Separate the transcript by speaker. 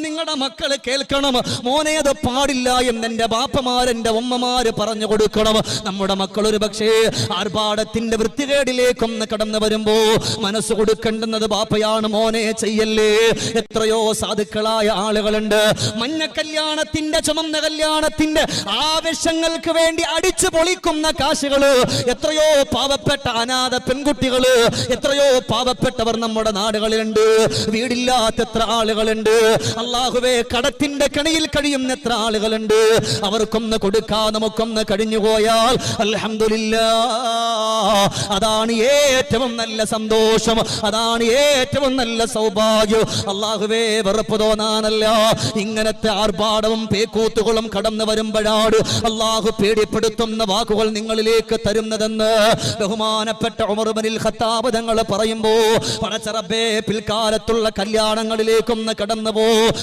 Speaker 1: നിങ്ങളുടെ മക്കള് കേൾക്കണം, മോനെ അത് പാടില്ല എന്ന് എന്റെ ബാപ്പമാരെന്റെ ഉമ്മമാര് പറഞ്ഞു കൊടുക്കണം. നമ്മുടെ മക്കൾ ഒരു പക്ഷേ ആർഭാടത്തിന്റെ വൃത്തികേടിലേക്കൊന്ന് കടന്നു വരുമ്പോ മനസ്സ് കൊടുക്കേണ്ടുന്നത് ബാപ്പയാണ്, മോനെ ചെയ്യല്ലേ. എത്രയോ സാധുക്കളായ ആളുകളുണ്ട്, മഞ്ഞ കല്യാണത്തിന്റെ ചുമന്ന കല്യാണത്തിന്റെ ആവശ്യങ്ങൾക്ക് വേണ്ടി അടിച്ചു പൊളിക്കുന്ന കാശുകള്. എത്രയോ പാവപ്പെട്ട അനാഥ പെൺകുട്ടികള്, എത്രയോ പാവപ്പെട്ടവർ നമ്മുടെ നാടുകളിലുണ്ട്. വീടില്ലാത്ത എത്ര ആളുകളുണ്ട്. അല്ലാഹുവേ, കടത്തിന്റെ കണിയിൽ കഴിയുന്ന എത്ര ആളുകളുണ്ട്. അവർക്കൊന്ന് കൊടുക്കാൻ നമുക്കൊന്ന് കഴിഞ്ഞുപോയാൽ അൽഹംദുലില്ലാഹ്, അതാണ് ഏറ്റവും നല്ല സന്തോഷം, അതാണ് ഏറ്റവും നല്ല സൗഭാഗ്യം. അല്ലാഹുവേ, വെറുപ്പ് തോന്നാനല്ല, ഇങ്ങനത്തെ ആർഭാടവും പേക്കൂത്തുകളും കടന്നു വരുമ്പോഴാണ് അല്ലാഹു പേടിപ്പെടുത്തുന്ന വാക്കുകൾ നിങ്ങളിലേക്ക് തരുന്നതെന്ന് ബഹുമാനപ്പെട്ട ഉമർ ഇബ്നുൽ ഖത്താബ് തങ്ങൾ പറയുമ്പോ, പടച്ച റബ്ബേ, പിൽക്കാലത്തുള്ള കല്യാണങ്ങളിലേക്കൊന്ന് കടന്നു പോ.